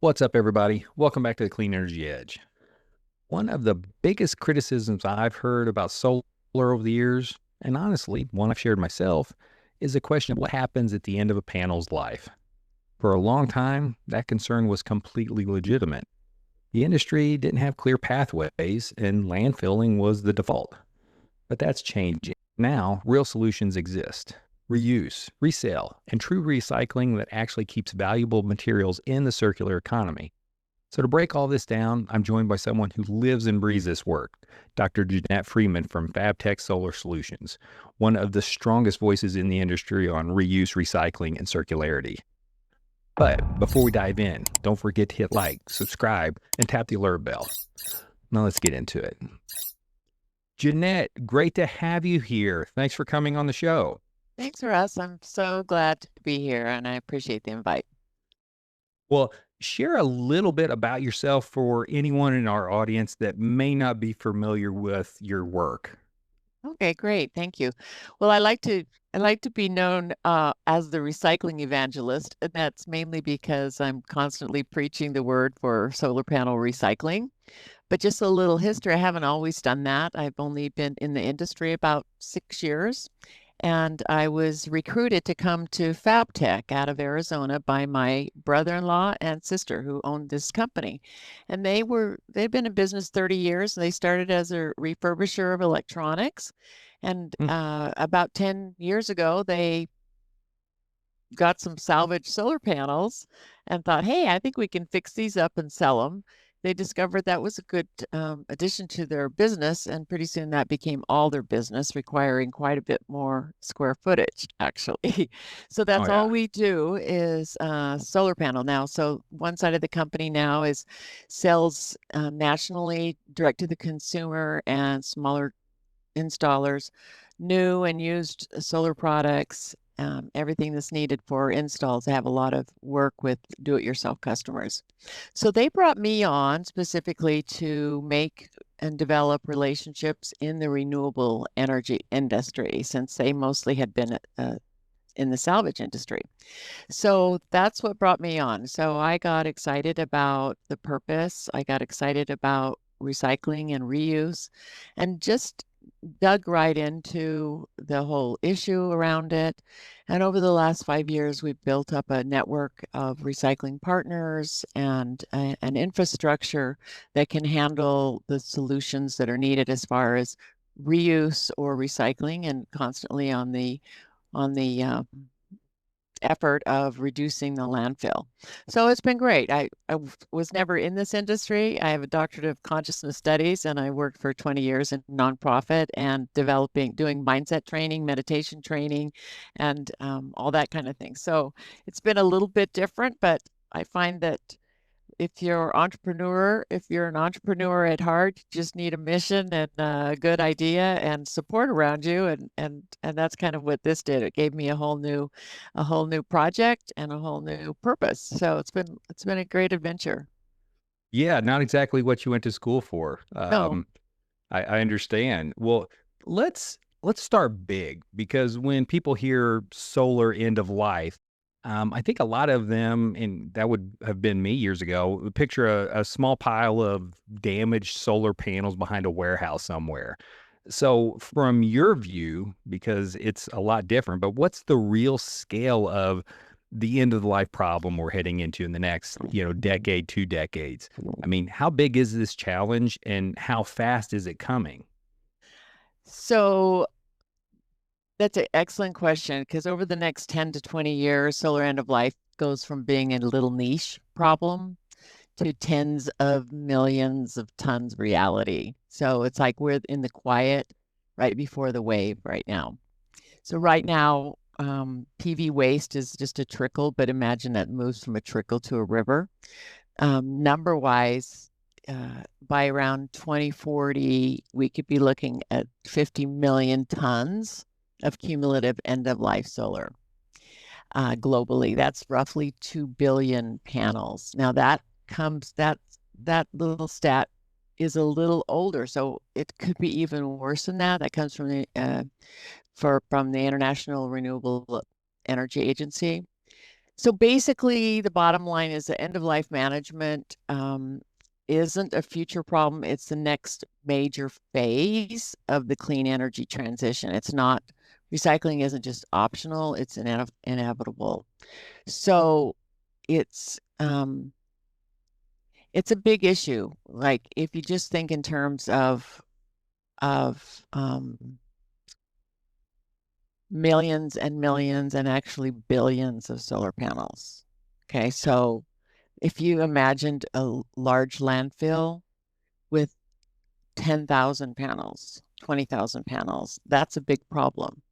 What's up, everybody? Welcome back to the Clean Energy Edge. One of the biggest criticisms I've heard about solar over the years, and honestly, one I've shared myself, is the question of what happens at the end of a panel's life. For a long time, that concern was completely legitimate. The industry didn't have clear pathways, and landfilling was the default. But that's changing. Now, real solutions exist. Reuse, resale, and true recycling that actually keeps valuable materials in the circular economy. So to break all this down, I'm joined by someone who lives and breathes this work, Dr. Janette Freeman from FabTech Solar Solutions, one of the strongest voices in the industry on reuse, recycling, and circularity. But before we dive in, don't forget to hit like, subscribe, and tap the alert bell. Now let's get into it. Janette, great to have you here. Thanks for coming on the show. Thanks, Russ. I'm so glad to be here, and I appreciate the invite. Well, share a little bit about yourself for anyone in our audience that may not be familiar with your work. Okay, great. Thank you. Well, I like to be known as the recycling evangelist, and that's mainly because I'm constantly preaching the word for solar panel recycling. But just a little history, I haven't always done that. I've only been in the industry about 6 years. And I was recruited to come to FabTech out of Arizona by my brother-in-law and sister who owned this company. And they'd been in business 30 years. And they started as a refurbisher of electronics. And about 10 years ago, they got some salvaged solar panels and thought, hey, I think we can fix these up and sell them. They discovered that was a good addition to their business, and pretty soon that became all their business, requiring quite a bit more square footage, actually. So that's all we do is solar panel now. So one side of the company now is sells nationally, direct to the consumer and smaller installers, new and used solar products, everything that's needed for installs. They have a lot of work with do-it-yourself customers. So they brought me on specifically to make and develop relationships in the renewable energy industry, since they mostly had been in the salvage industry. So that's what brought me on. So I got excited about the purpose. I got excited about recycling and reuse, and just dug right into the whole issue around it. And over the last 5 years, we've built up a network of recycling partners and an infrastructure that can handle the solutions that are needed as far as reuse or recycling, and constantly on the effort of reducing the landfill. So it's been great. I was never in this industry. I have a doctorate of consciousness studies, and I worked for 20 years in nonprofit and doing mindset training, meditation training, and all that kind of thing. So it's been a little bit different, but I find that if you're an entrepreneur at heart, you just need a mission and a good idea and support around you. And that's kind of what this did. It gave me a whole new project and a whole new purpose. So it's been a great adventure. Yeah, not exactly what you went to school for. No. I understand. Well, let's start big, because when people hear solar end of life, I think a lot of them, and that would have been me years ago, would picture a small pile of damaged solar panels behind a warehouse somewhere. So from your view, because it's a lot different, but what's the real scale of the end of the life problem we're heading into in the next, decade, 2 decades? I mean, how big is this challenge and how fast is it coming? So that's an excellent question, because over the next 10 to 20 years, solar end of life goes from being a little niche problem to tens of millions of tons reality. So it's like we're in the quiet right before the wave right now. So right now, PV waste is just a trickle, but imagine that moves from a trickle to a river. Number wise, by around 2040, we could be looking at 50 million tons of cumulative end-of-life solar globally. That's roughly 2 billion panels. Now that little stat is a little older, so it could be even worse than that. That comes from the International Renewable Energy Agency. So basically, the bottom line is the end of life management isn't a future problem. It's the next major phase of the clean energy transition. It's not, recycling isn't just optional, it's inevitable. So it's a big issue. Like if you just think in terms of millions and millions and actually billions of solar panels. Okay, so if you imagined a large landfill with 10,000 panels, 20,000 panels, that's a big problem.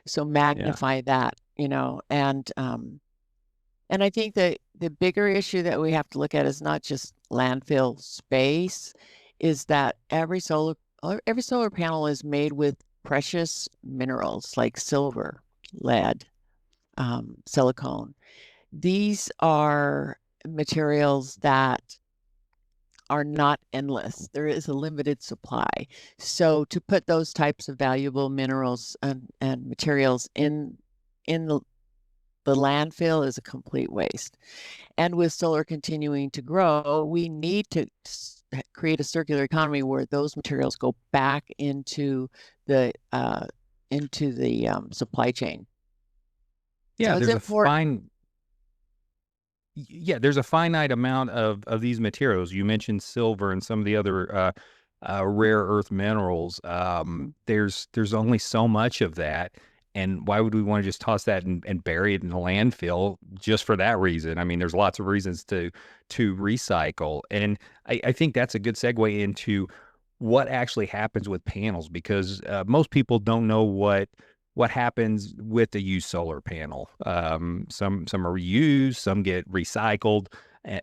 So Yeah. magnify that, and I think that the bigger issue that we have to look at is not just landfill space, is that every solar panel is made with precious minerals like silver, lead, silicone. These are materials that are not endless. There is a limited supply. So to put those types of valuable minerals and materials in the landfill is a complete waste. And with solar continuing to grow, we need to create a circular economy where those materials go back into the supply chain. Yeah, So it's there's a important. there's a finite amount of these materials. You mentioned silver and some of the other rare earth minerals. There's only so much of that, and why would we want to just toss that and bury it in the landfill just for that reason? I mean, there's lots of reasons to recycle, and I think that's a good segue into what actually happens with panels, because most people don't know what happens with the used solar panel. Some are reused, some get recycled,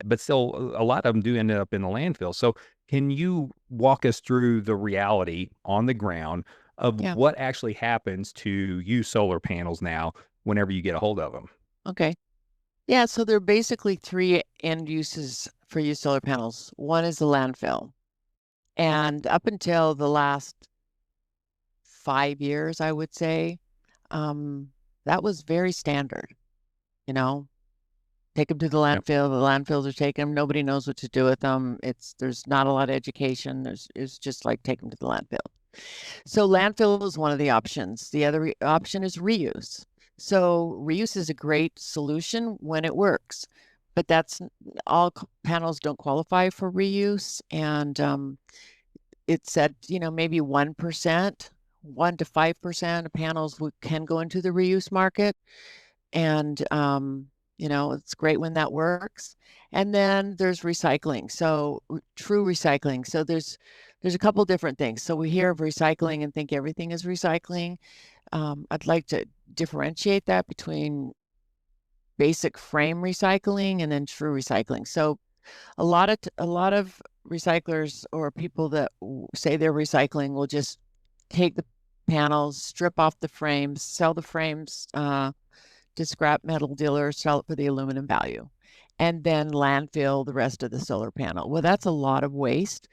but still a lot of them do end up in the landfill. So can you walk us through the reality on the ground of Yeah. what actually happens to used solar panels now whenever you get a hold of them? Okay. Yeah. So there are basically three end uses for used solar panels. One is the landfill. And up until the last 5 years, I would say, that was very standard, you know, take them to the Yep. landfill. The landfills are taking them. Nobody knows what to do with them. There's not a lot of education. It's just like take them to the landfill. So landfill is one of the options. The other option is reuse. So reuse is a great solution when it works, but that's all panels don't qualify for reuse. And it said, maybe 1%, 1 to 5% of panels can go into the reuse market. And, it's great when that works. And then there's recycling. So true recycling. So there's a couple different things. So we hear of recycling and think everything is recycling. I'd like to differentiate that between basic frame recycling and then true recycling. So a lot of recyclers or people that say they're recycling will just take the panels, strip off the frames, sell the frames to scrap metal dealers, sell it for the aluminum value, and then landfill the rest of the solar panel. Well, that's a lot of waste,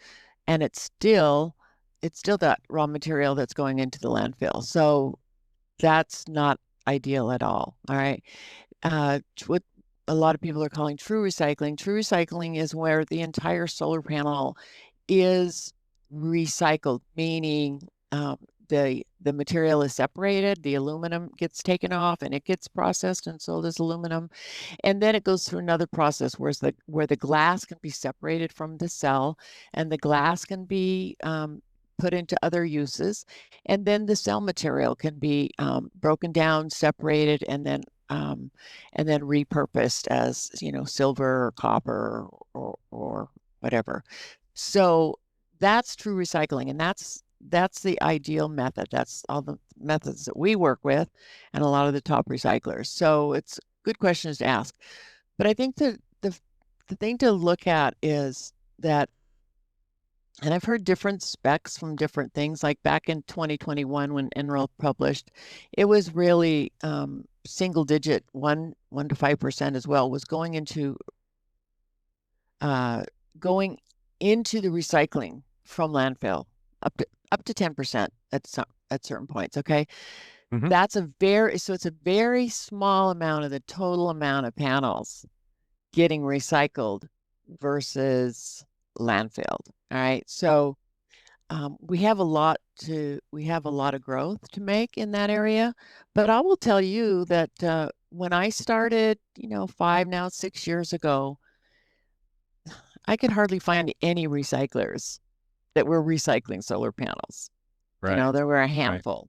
and it's still that raw material that's going into the landfill. So that's not ideal at all. All right. What a lot of people are calling true recycling. True recycling is where the entire solar panel is recycled, meaning the material is separated, the aluminum gets taken off, and it gets processed and sold as aluminum, and then it goes through another process where the glass can be separated from the cell, and the glass can be put into other uses, and then the cell material can be broken down, separated, and then repurposed as silver or copper or whatever. So that's true recycling, and that's the ideal method. That's all the methods that we work with and a lot of the top recyclers. So it's good questions to ask. But I think the thing to look at is that, and I've heard different specs from different things, like back in 2021 when NREL published, it was really single digit, 1 to 5% as well, was going into going into the recycling from landfill, up to 10% at certain points. Okay. Hmm. That's it's a very small amount of the total amount of panels getting recycled versus landfilled. All right. So we have a lot of growth to make in that area. But I will tell you that when I started, 6 years ago, I could hardly find any recyclers that were recycling solar panels. Right. There were a Right. handful.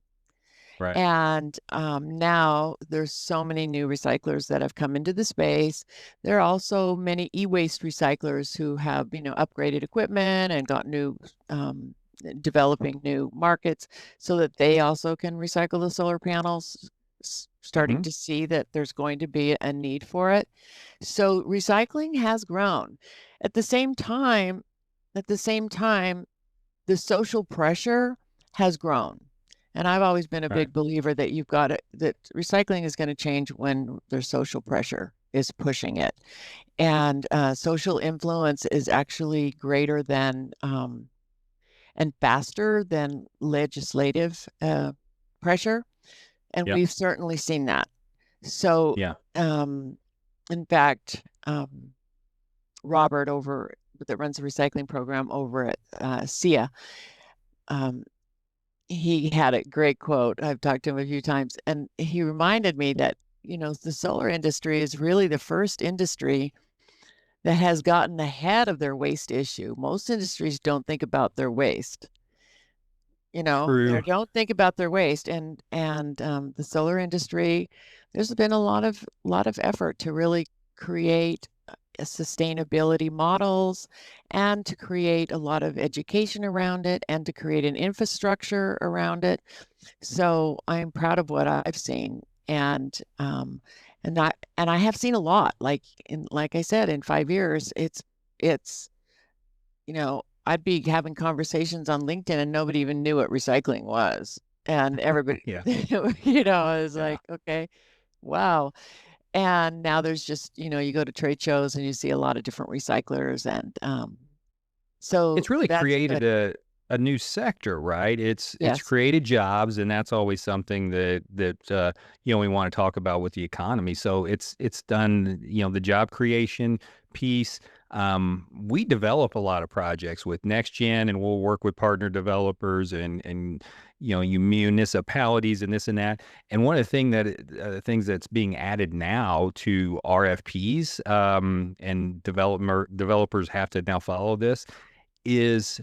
Right. And now there's so many new recyclers that have come into the space. There are also many e-waste recyclers who have, upgraded equipment and got developing new markets so that they also can recycle the solar panels, starting Hmm. to see that there's going to be a need for it. So recycling has grown. At the same time, at the same time, the social pressure has grown. And I've always been a Right. big believer that that recycling is going to change when there's social pressure is pushing it. And social influence is actually greater than and faster than legislative pressure. And Yeah. we've certainly seen that. So, Yeah. um, in fact, Robert that runs the recycling program over at SIA, um, he had a great quote. I've talked to him a few times, and he reminded me that, the solar industry is really the first industry that has gotten ahead of their waste issue. Most industries don't think about their waste. They True. don't think about their waste, and the solar industry, there's been a lot of effort to really create sustainability models and to create a lot of education around it and to create an infrastructure around it. So I'm proud of what I've seen, and I have seen a lot. Like I said, in 5 years, it's I'd be having conversations on LinkedIn and nobody even knew what recycling was. And everybody, Yeah. is Yeah. like, okay, wow. And now there's just, you go to trade shows and you see a lot of different recyclers. And so It's really that's created good. a new sector, right? It's Yes. created jobs, and that's always something that we want to talk about with the economy. So it's done, the job creation piece. We develop a lot of projects with NXTGEN, and we'll work with partner developers and you municipalities and this and that. And one of the things that's being added now to RFPs, and developers have to now follow this, is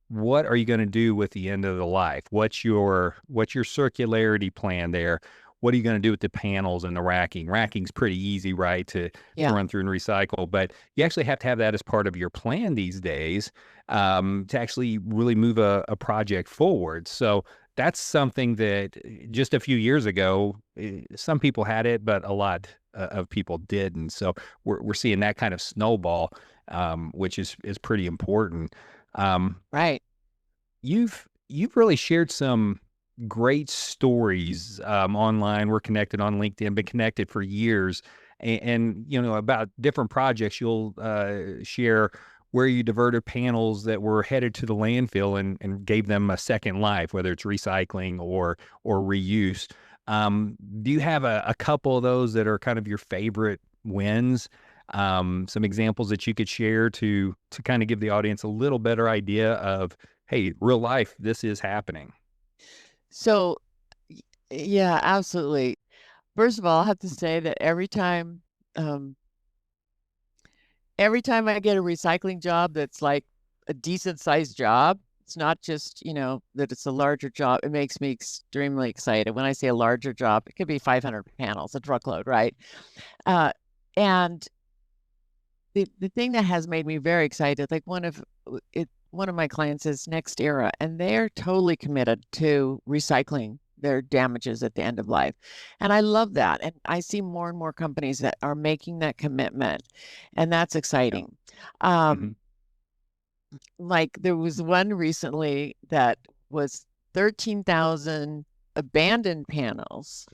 what are you going to do with the end of the life? What's your circularity plan there? What are you going to do with the panels and the racking? Racking's pretty easy, right, to Yeah. run through and recycle, but you actually have to have that as part of your plan these days, to actually really move a project forward. So that's something that just a few years ago, some people had it, but a lot of people didn't. So we're seeing that kind of snowball, which is pretty important. Um, Right. you've really shared some great stories, online. We're connected on LinkedIn, been connected for years, and about different projects. You'll share where you diverted panels that were headed to the landfill and gave them a second life, whether it's recycling or reuse. Do you have a couple of those that are kind of your favorite wins? Some examples that you could share to kind of give the audience a little better idea of, hey, real life, this is happening. So, yeah, absolutely. First of all, I have to say that um, every time I get a recycling job that's like a decent sized job, it's not just, that it's a larger job. It makes me extremely excited. When I say a larger job, it could be 500 panels, a truckload, right? Uh, and the thing that has made me very excited, like one of my clients is Next Era, and they're totally committed to recycling their damages at the end of life. And I love that. And I see more and more companies that are making that commitment, and that's Yeah. exciting. Hmm. Um, like there was one recently that was 13,000 abandoned panels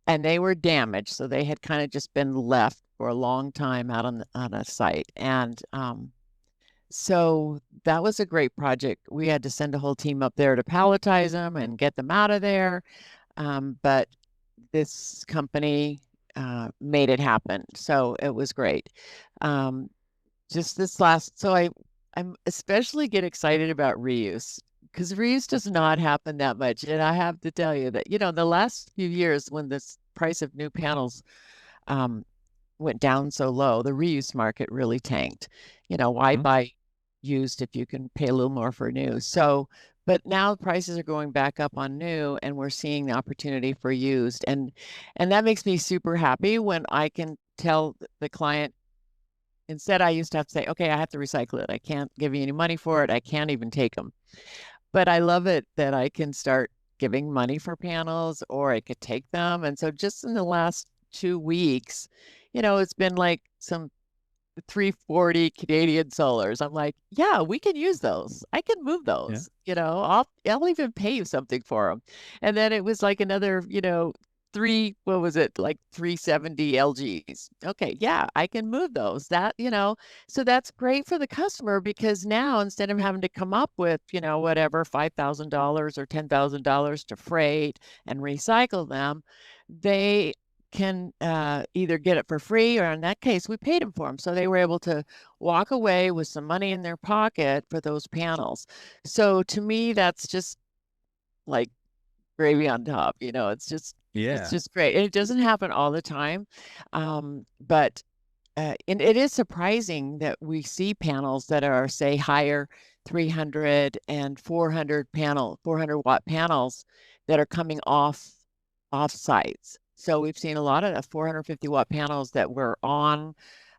and they were damaged. So they had kind of just been left for a long time out on a site. And so that was a great project. We had to send a whole team up there to palletize them and get them out of there. but this company made it happen. So it was great. Um, just this last, so I'm especially get excited about reuse because reuse does not happen that much. And I have to tell you that, the last few years when this price of new panels um, went down so low, the reuse market really tanked. Why Mhm. buy used if you can pay a little more for new? So, but now prices are going back up on new, and we're seeing the opportunity for used, and that makes me super happy when I can tell the client. Instead, I used to have to say, okay, I have to recycle it. I can't give you any money for it. I can't even take them. But I love it that I can start giving money for panels or I could take them. And so just in the last 2 weeks, it's been like some 340 Canadian solars. I'm like, yeah, we can use those. I can move Yeah. those. I'll even pay you something for them. And then it was like another, what was it? Like 370 LGs. Okay, yeah, I can move those. So that's great for the customer because now instead of having to come up with, whatever, $5,000 or $10,000 to freight and recycle them, they can either get it for free, or in that case, we paid them for them. So they were able to walk away with some money in their pocket for those panels. So to me, that's just like gravy on top. It's Yeah. just great. And it doesn't happen all the time, but and it is surprising that we see panels that are, say, higher 300 and 400-watt panels that are coming off sites. So we've seen a lot of 450-watt panels that were on,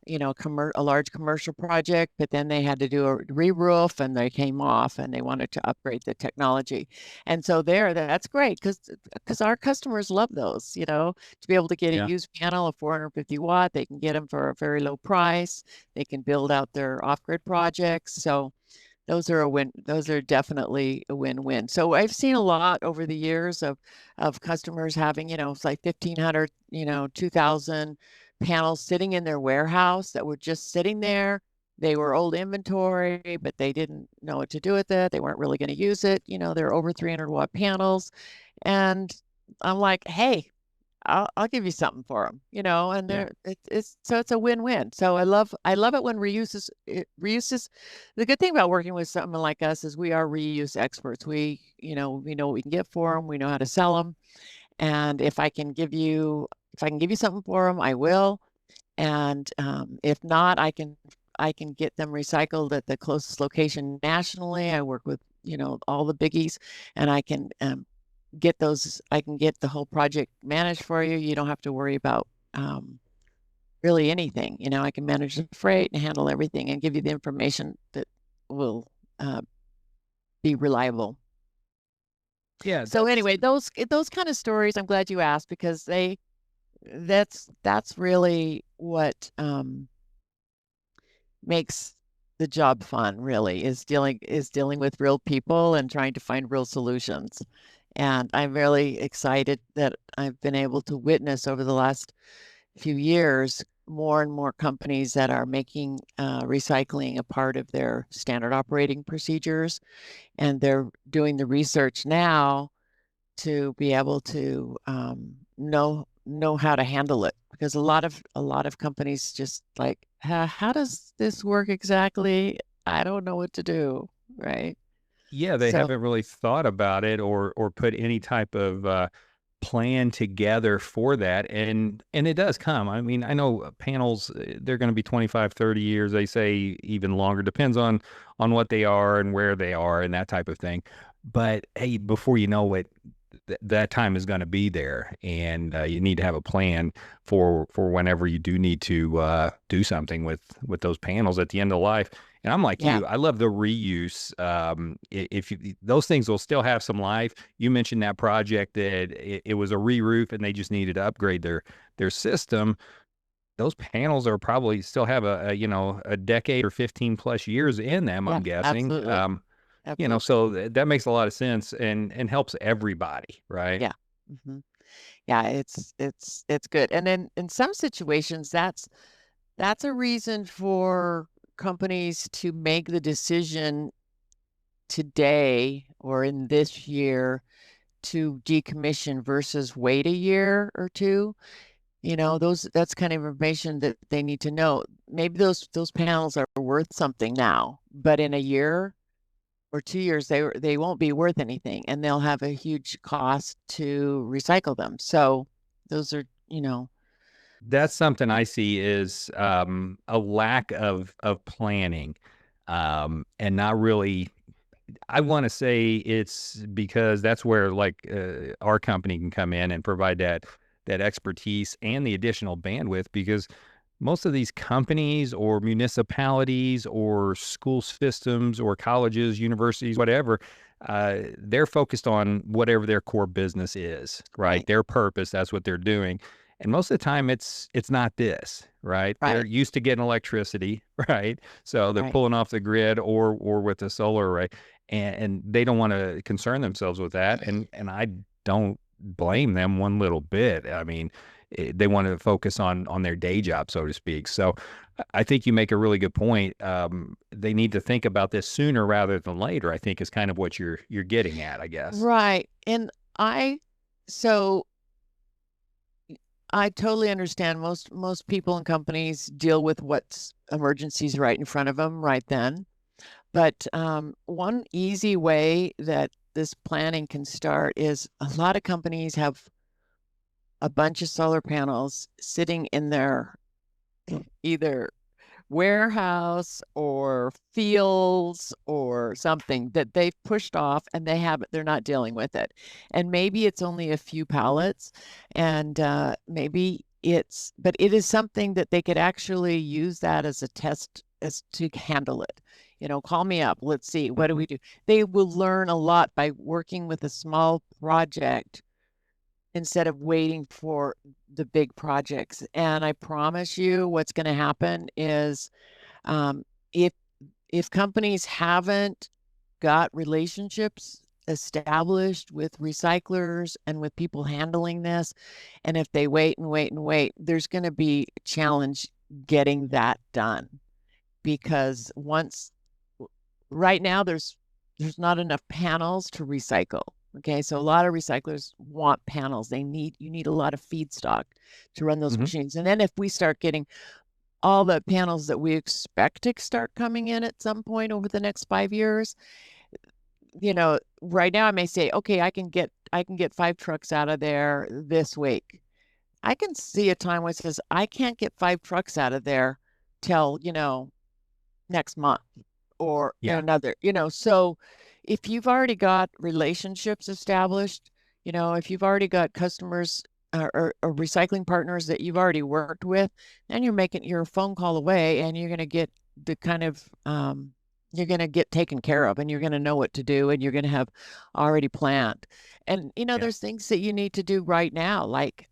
a large commercial project, but then they had to do a re-roof and they came off and they wanted to upgrade the technology. And so that's great because our customers love those, to be able to get a Yeah. used panel of 450-watt. They can get them for a very low price. They can build out their off-grid projects. So those are definitely a win-win. So I've seen a lot over the years of customers having, it's like 1,500, 2,000 panels sitting in their warehouse that were just sitting there. They were old inventory, but they didn't know what to do with it. They weren't really going to use it. They're over 300-watt panels. And I'm like, hey, I'll give you something for them, and Yeah. it's a win-win. So I love it when reuse is the good thing about working with someone like us is we are reuse experts. We know what we can get for them. We know how to sell them. And if I can give you something for them, I will. And if not, I can get them recycled at the closest location nationally. I work with, all the biggies, and I can get the whole project managed for you. You don't have to worry about really anything. I can manage the freight and handle everything and give you the information that will uh, be reliable. Yeah. So That's anyway, those kind of stories, I'm glad you asked because that's really what makes the job fun, really, is dealing with real people and trying to find real solutions. And I'm really excited that I've been able to witness over the last few years more and more companies that are making recycling a part of their standard operating procedures, and they're doing the research now to be able to know how to handle it, because a lot of companies just like, how does this work exactly? I don't know what to do, right? Yeah, they So haven't really thought about it or put any type of plan together for that, and it does come. I mean, I know panels, they're going to be 25, 30 years, they say even longer, depends on what they are and where they are and that type of thing. But hey, before you know it, that time is going to be there, and you need to have a plan for whenever you do need to do something with those panels at the end of life. And I'm like yeah, you, I love the reuse. If you, those things will still have some life. You mentioned that project that it was a re-roof and they just needed to upgrade their system. Those panels are probably still have a decade or 15 plus years in them, yeah, I'm guessing. absolutely, absolutely, So that makes a lot of sense and helps everybody, right? yeah. hmm Yeah, it's good. And then in some situations, that's a reason for companies to make the decision today or in this year to decommission versus wait a year or two. That's kind of information that they need to know. Maybe those panels are worth something now, but in a year or 2 years, they won't be worth anything, and they'll have a huge cost to recycle them. So those are, That's something I see is a lack of planning, and not really. I want to say it's because that's where our company can come in and provide that expertise and the additional bandwidth, because most of these companies or municipalities or school systems or colleges, universities, whatever, they're focused on whatever their core business is, right? right, Their purpose, that's what they're doing. And most of the time it's not this, right? They're right, used to getting electricity, right? So they're right. pulling off the grid or with the solar array, and they don't want to concern themselves with that. And I don't blame them one little bit. I mean, they want to focus on their day job, so to speak. So I think you make a really good point. They need to think about this sooner rather than later, I think, is kind of what you're getting at, I guess. Right. And so I totally understand most people and companies deal with what's emergencies right in front of them right then. But one easy way that this planning can start is a lot of companies have a bunch of solar panels sitting in their either warehouse or fields or something that they've pushed off, and they're not dealing with it. And maybe it's only a few pallets, and but it is something that they could actually use that as a test as to handle it. Call me up. Let's see. What do we do? They will learn a lot by working with a small project instead of waiting for the big projects. And I promise you what's going to happen is um, if companies haven't got relationships established with recyclers and with people handling this, and if they wait and wait and wait, there's going to be a challenge getting that done. Because right now there's not enough panels to recycle. Okay, so a lot of recyclers want panels. You need a lot of feedstock to run those machines. And then if we start getting all the panels that we expect to start coming in at some point over the next 5 years, right now I may say, okay, I can get 5 trucks out of there this week. I can see a time when it says I can't get 5 trucks out of there till, next month or Yeah. another, so if you've already got relationships established, if you've already got customers or recycling partners that you've already worked with, then you're a phone call away, and you're going to get the kind of you're going to get taken care of, and you're going to know what to do, and you're going to have already planned. And Yeah. there's things that you need to do right now, like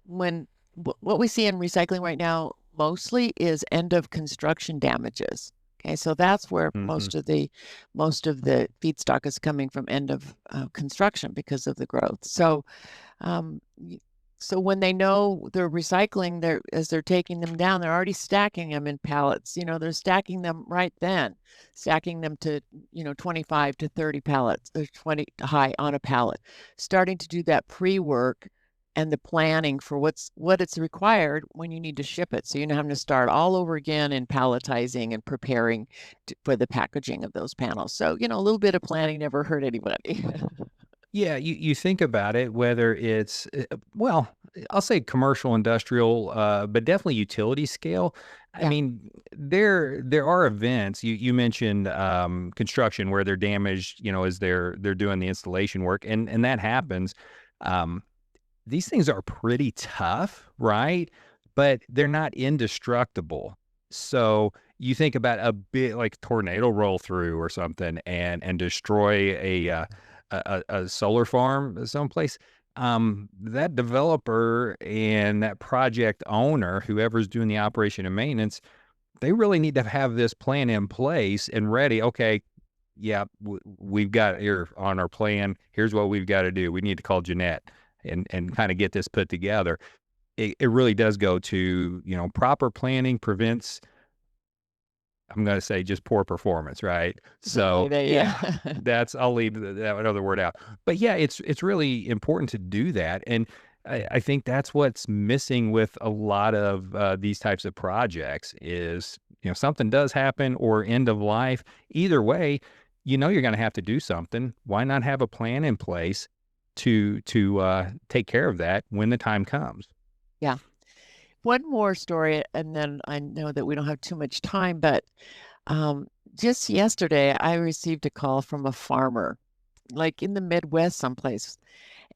what we see in recycling right now mostly is end of construction damages. Okay, so that's where most of the feedstock is coming from, end of construction, because of the growth. So, so when they know they're recycling, as they're taking them down, they're already stacking them in pallets. They're stacking them right then, stacking them to 25 to 30 pallets, or 20 high on a pallet, starting to do that pre-work and the planning for what it's required when you need to ship it. So you're having to start all over again in palletizing and preparing for the packaging of those panels. So, a little bit of planning never hurt anybody. Yeah, you think about it, whether it's, well, I'll say commercial, industrial, but definitely utility scale. I Yeah. mean, there are events. You mentioned construction where they're damaged, as they're doing the installation work, and that happens. These things are pretty tough, right? But they're not indestructible. So you think about a bit like tornado roll through or something and destroy a solar farm someplace. That developer and that project owner, whoever's doing the operation and maintenance, they really need to have this plan in place and ready. Okay, yeah, we've got here on our plan. Here's what we've got to do. We need to call Janette and kind of get this put together. It really does go to, proper planning prevents I'm going to say just poor performance, right? Something So like that, yeah, yeah. I'll leave that other word out. But yeah, it's really important to do that. And I think that's what's missing with a lot of these types of projects is, something does happen or end of life. Either way, you're going to have to do something. Why not have a plan in place to take care of that when the time comes? Yeah. One more story, and then I know that we don't have too much time, but um, just yesterday I received a call from a farmer, like in the Midwest someplace,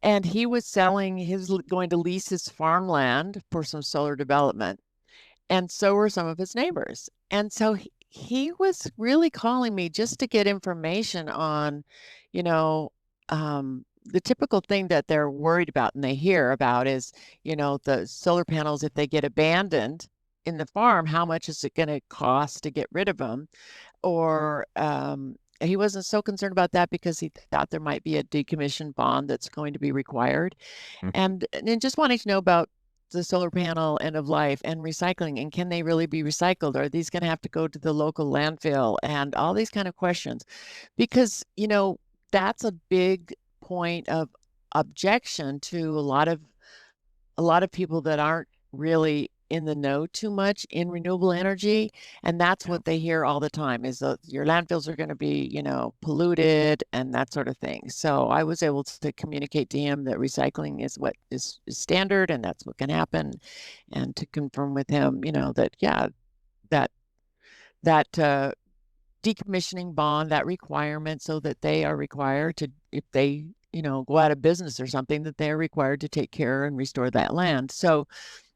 and he was selling going to lease his farmland for some solar development. And so were some of his neighbors. And so he was really calling me just to get information on, you know, the typical thing that they're worried about and they hear about is, the solar panels, if they get abandoned in the farm, how much is it going to cost to get rid of them? Or he wasn't so concerned about that because he thought there might be a decommission bond that's going to be required. And just wanting to know about the solar panel end of life and recycling, and can they really be recycled? Are these going to have to go to the local landfill? And all these kind of questions, because that's a big point of objection to a lot of people that aren't really in the know too much in renewable energy. And that's Yeah. what they hear all the time is that your landfills are going to be, polluted and that sort of thing. So I was able to communicate to him that recycling is what is standard and that's what can happen. And to confirm with him, that, yeah, that, that decommissioning bond, that requirement, so that they are required to, if they, go out of business or something, that they're required to take care and restore that land. So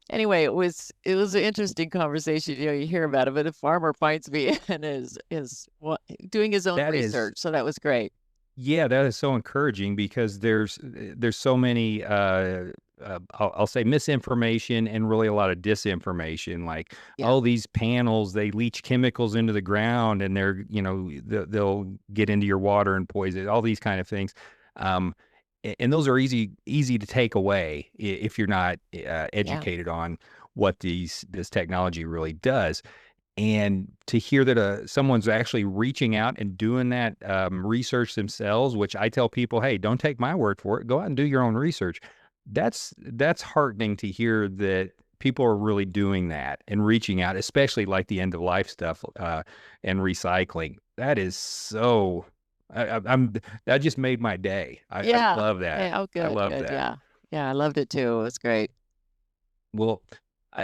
anyway, it was an interesting conversation. You hear about it, but a farmer finds me and is doing his own That is research. So that was great. Yeah, that is so encouraging because there's so many I'll say misinformation and really a lot of disinformation. Like, Yeah. oh, these panels they leach chemicals into the ground and they'll get into your water and poison all these kind of things. And those are easy to take away if you're not Yeah. educated on what this technology really does. And to hear that someone's actually reaching out and doing that research themselves, which I tell people, hey, don't take my word for it. Go out and do your own research. That's heartening to hear that people are really doing that and reaching out, especially like the end of life stuff and recycling. That is so. I'm that just made my day. I Yeah. love that. Yeah. Oh, I good. love Good. that. Yeah. Yeah. I loved it too. It was great. Well,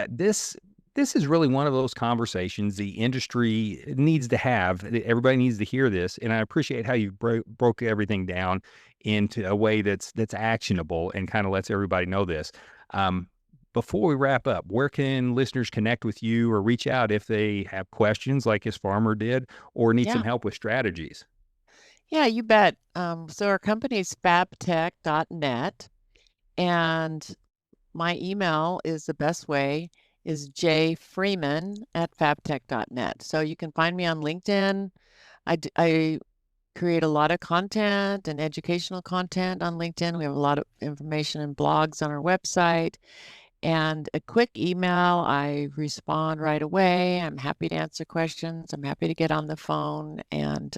this is really one of those conversations the industry needs to have. Everybody needs to hear this, and I appreciate how you broke everything down into a way that's actionable and kind of lets everybody know this. Um, before we wrap up, where can listeners connect with you or reach out if they have questions like his farmer did or need some Yeah. help with strategies? Yeah, you bet. So our company's fabtech.net, and my email is the best way is jfreeman@fabtech.net. So you can find me on LinkedIn. I create a lot of content and educational content on LinkedIn. We have a lot of information and blogs on our website. And a quick email, I respond right away. I'm happy to answer questions. I'm happy to get on the phone and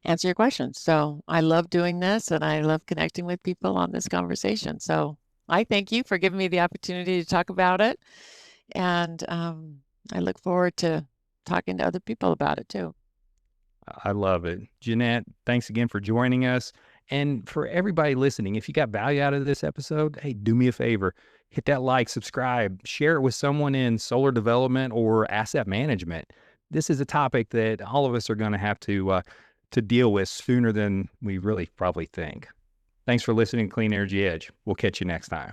answer your questions. So I love doing this and I love connecting with people on this conversation. So I thank you for giving me the opportunity to talk about it. And I look forward to talking to other people about it too. I love it. Janette, thanks again for joining us. And for everybody listening, if you got value out of this episode, hey, do me a favor. Hit that like, subscribe, share it with someone in solar development or asset management. This is a topic that all of us are going to have to deal with sooner than we really probably think. Thanks for listening to Clean Energy Edge. We'll catch you next time.